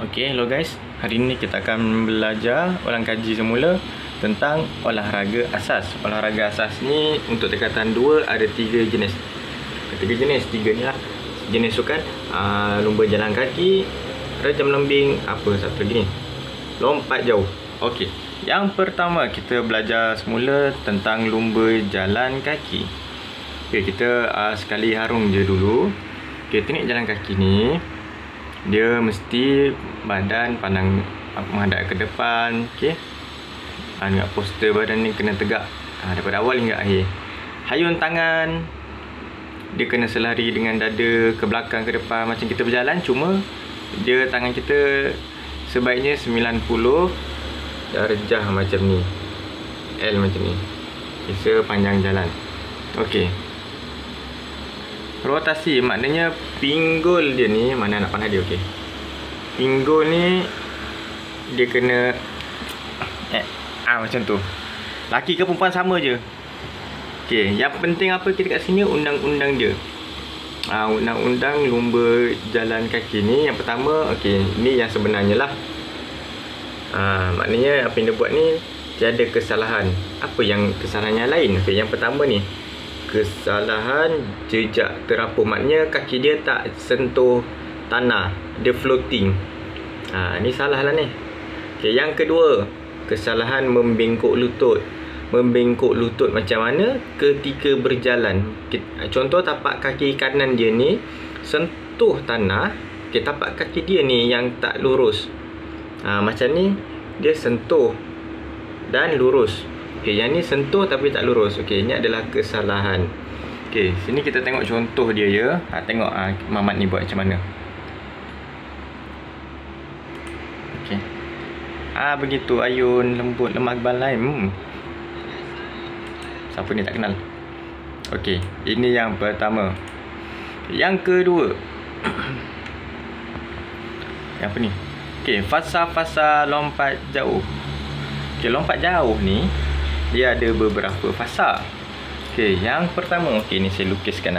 Okey, hello guys. Hari ini kita akan belajar ulang kaji semula tentang olahraga asas. Olahraga asas ni untuk tingkatan 2 ada 3 jenis. 3 jenis, 3 ni lah. Jenis sukan lumba jalan kaki, rejam lembing, apa satu lagi ni? Lompat jauh. Okey. Yang pertama kita belajar semula tentang lumba jalan kaki. Okey, kita sekali harung je dulu. Okey, teknik jalan kaki ni dia mesti badan pandang menghadap ke depan, okey. Dengan postur badan ni kena tegak daripada awal hingga akhir. Hayun tangan dia kena selari dengan dada ke belakang ke depan macam kita berjalan, cuma dia tangan kita sebaiknya 90 darjah macam ni. L macam ni. Sepanjang jalan. Okey. Rotasi maknanya pinggul dia ni, mana nak pandang dia, okey. Pinggul ni dia kena macam tu. Laki ke perempuan sama je. Okey, yang penting apa kita kat sini undang-undang dia. Undang-undang lumba jalan kaki ni yang pertama, okey, ni yang sebenarnya lah. Maknanya apa yang dia buat ni tiada kesalahan. Apa yang kesalahannya lain? Okey, yang pertama ni kesalahan jejak terapuh, maknanya kaki dia tak sentuh tanah, dia floating. Ni salah lah ni. Okay, yang kedua, kesalahan membengkok lutut. Membengkok lutut macam mana? Ketika berjalan. Contoh tapak kaki kanan dia ni sentuh tanah. Okay, tapak kaki dia ni yang tak lurus. Macam ni dia sentuh dan lurus. Okey, yang ni sentuh tapi tak lurus. Okey, ini adalah kesalahan. Okey, sini kita tengok contoh dia ya. Tengok Mamat ni buat macam mana. Okey. Begitu ayun, lembut, lemah balai. Siapa ni tak kenal. Okey, ini yang pertama. Yang kedua. Yang apa ni? Okey, fasa-fasa lompat jauh. Okey, lompat jauh ni dia ada beberapa fasa. Okey, yang pertama, okey, ni saya lukiskan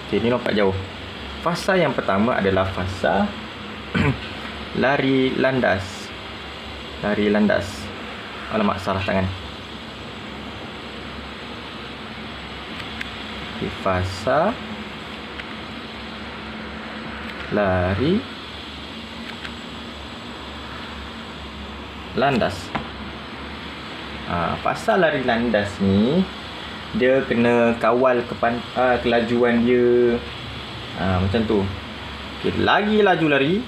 Okey, ni lompat jauh. Fasa yang pertama adalah fasa lari landas. Lari landas. Alamak, salah tangan. Okey, fasa lari landas. Fasa lari landas ni dia kena kawal kelajuan dia. Macam tu. Okay, lagi laju lari,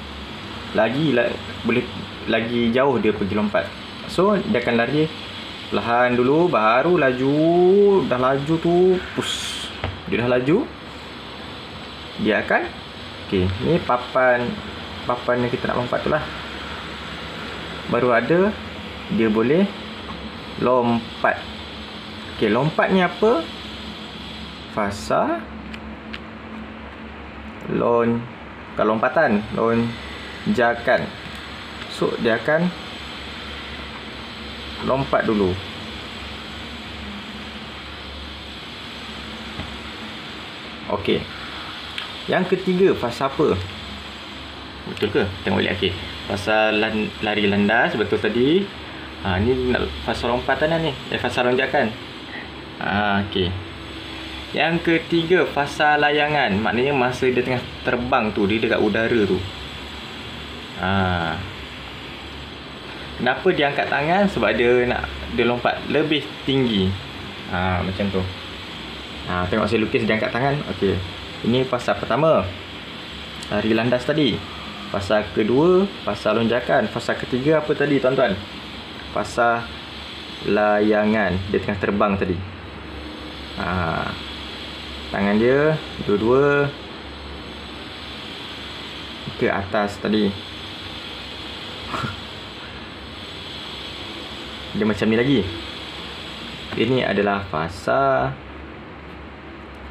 boleh lagi jauh dia pergi lompat. So dia akan lari perlahan dulu, baru laju. Dah laju tu, push. Dia dah laju, dia akan okey, ni papan yang kita nak lompat tu lah. Baru ada dia boleh lompat. Okey, lompat ni apa? Fasa lompatan, lonjakan. So dia akan lompat dulu. Okey. Yang ketiga, fasa apa? Betul ke? Tengok balik. Okey. Fasa lari landas, betul tadi. Ni fasa lompatan lah ni. Fasa lonjakan. Okey. Yang ketiga, fasa layangan. Maknanya masa dia tengah terbang tu, dia dekat udara tu. Kenapa dia angkat tangan? Sebab dia lompat lebih tinggi. Macam tu. Tengok saya lukis dia angkat tangan. Okey. Ini fasa pertama, lari landas tadi. Fasa kedua, fasa lonjakan. Fasa ketiga apa tadi tuan-tuan? Fasa layangan. Dia tengah terbang tadi. Tangan dia dua-dua ke atas tadi. Dia macam ni lagi. Ini adalah fasa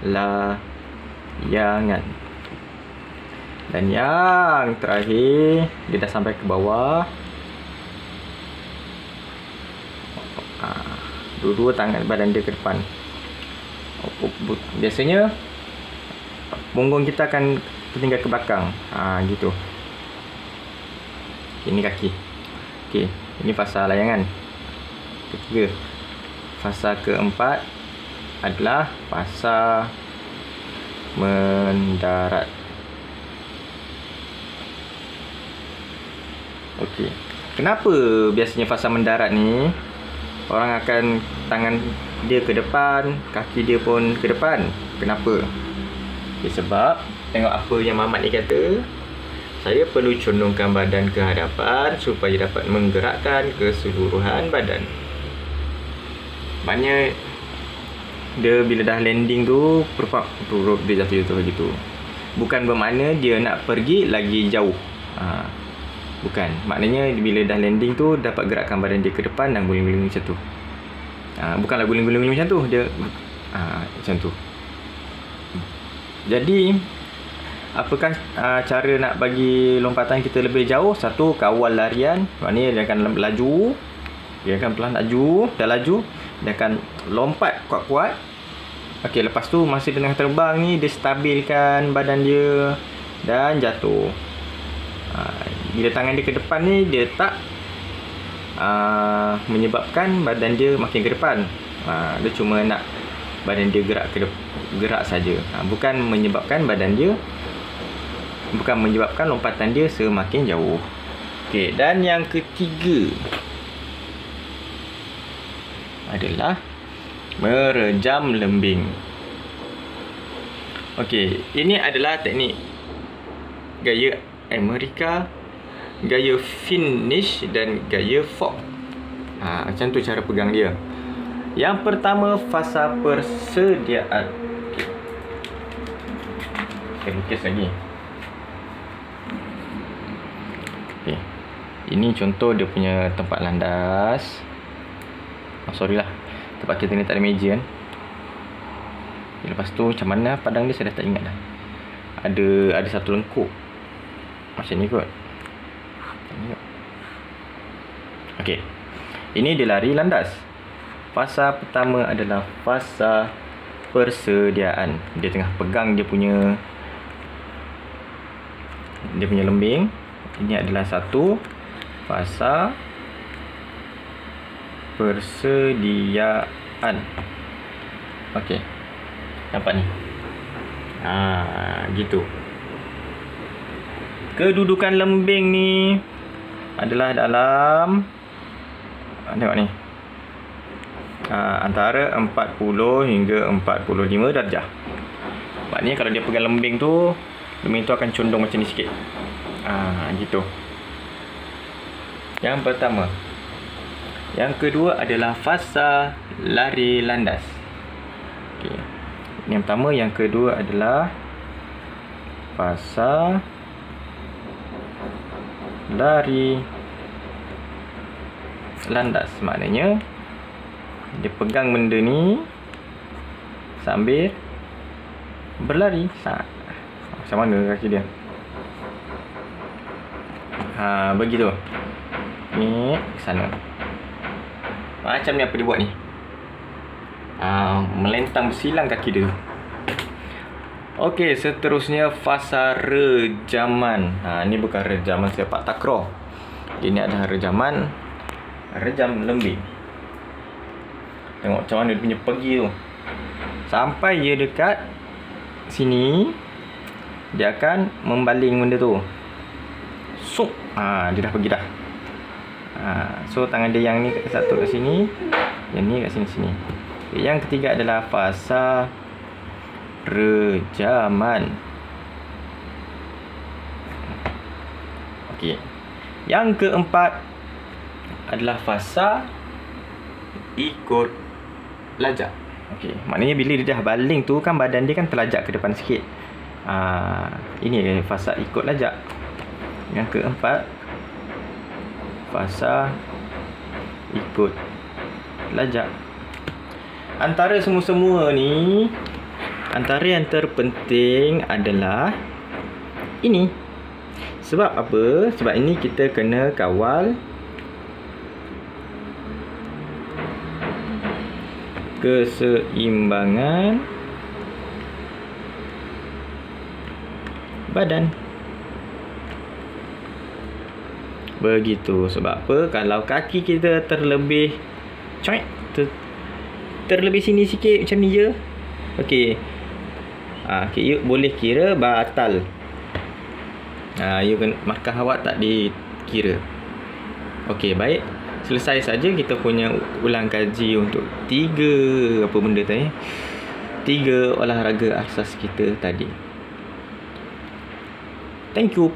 layangan. Dan yang terakhir, dia dah sampai ke bawah. Dua-dua tangan badan dia ke depan. Biasanya punggung kita akan tertinggal ke belakang. Gitu. Ini kaki. Okey, ini fasa layangan. Ketiga. Fasa keempat adalah fasa mendarat. Okey. Kenapa biasanya fasa mendarat ni orang akan tangan dia ke depan, kaki dia pun ke depan? Kenapa? Sebab tengok apa yang Mamat ni kata, saya perlu condongkan badan ke hadapan supaya dapat menggerakkan keseluruhan badan. Maknanya dia bila dah landing tu dia jatuh gitu. Bukan bermakna dia nak pergi lagi jauh. Bukan. Maknanya bila dah landing tu dapat gerakkan badan dia ke depan dan guling-guling macam tu. Bukanlah guling-guling macam tu, dia macam tu. Jadi apakah cara nak bagi lompatan kita lebih jauh? Satu, kawal larian. Maknanya dia akan laju. Dia akan pelan laju. Dah laju, dia akan lompat kuat-kuat. Okey, lepas tu masa dia tengah terbang ni, dia stabilkan badan dia dan jatuh. Bila tangan dia ke depan ni, dia tak menyebabkan badan dia makin ke depan. Dia cuma nak badan dia gerak saja. Bukan menyebabkan lompatan dia semakin jauh. Okey, dan yang ketiga adalah merejam lembing. Okey, ini adalah teknik gaya Amerika, gaya finish dan gaya fork. Macam tu cara pegang dia. Yang pertama, fasa persediaan. Saya lukis lagi. Okay. Ini contoh dia punya tempat landas. Sorry lah, tempat kita ni tak ada meja kan. Lepas tu macam mana padang dia saya dah tak ingat dah. Ada satu lengkuk macam ni kot. Okey. Ini dia lari landas. Fasa pertama adalah fasa persediaan. Dia tengah pegang dia punya lembing. Ini adalah satu fasa persediaan. Okey. Nampak ni? Gitu. Kedudukan lembing ni adalah dalam, tengok ni, antara 40 hingga 45 darjah. Maknanya kalau dia pegang lembing tu akan condong macam ni sikit. Gitu. Yang pertama. Yang kedua adalah fasa lari landas. Okey. Yang pertama, yang kedua adalah fasa lari landas. Maknanya dia pegang benda ni sambil berlari. Macam mana kaki dia? Begitu. Ni ke sana. Macam ni apa dia buat ni? Melentang bersilang kaki dia. Okey, seterusnya fasa rejaman. Ini bukan rejaman sepak takraw. Ini adalah rejam lembing. Tengok macam mana dia punya pergi tu. Sampai dia dekat sini, dia akan membaling benda tu. Sup. Dia dah pergi dah. So tangan dia yang ni satu kat sini, yang ni kat sini. Yang ketiga adalah fasa rejaman. Okey. Yang keempat adalah fasa ikut lajak. Okey, maknanya bila dia dah baling tu kan badan dia kan terlajak ke depan sikit. Ini fasa ikut lajak. Yang keempat, fasa ikut lajak. Antara semua-semua ni, antara yang terpenting adalah ini. Sebab apa? Sebab ini kita kena kawal keseimbangan badan. Begitu. Sebab apa? Kalau kaki kita terlebih terlebih sini sikit macam ni je. Okey. Okay, you boleh kira batal. You markah awak tak dikira. Okey, baik. Selesai saja kita punya ulang kaji untuk 3 apa benda tadi? 3 olahraga asas kita tadi. Thank you.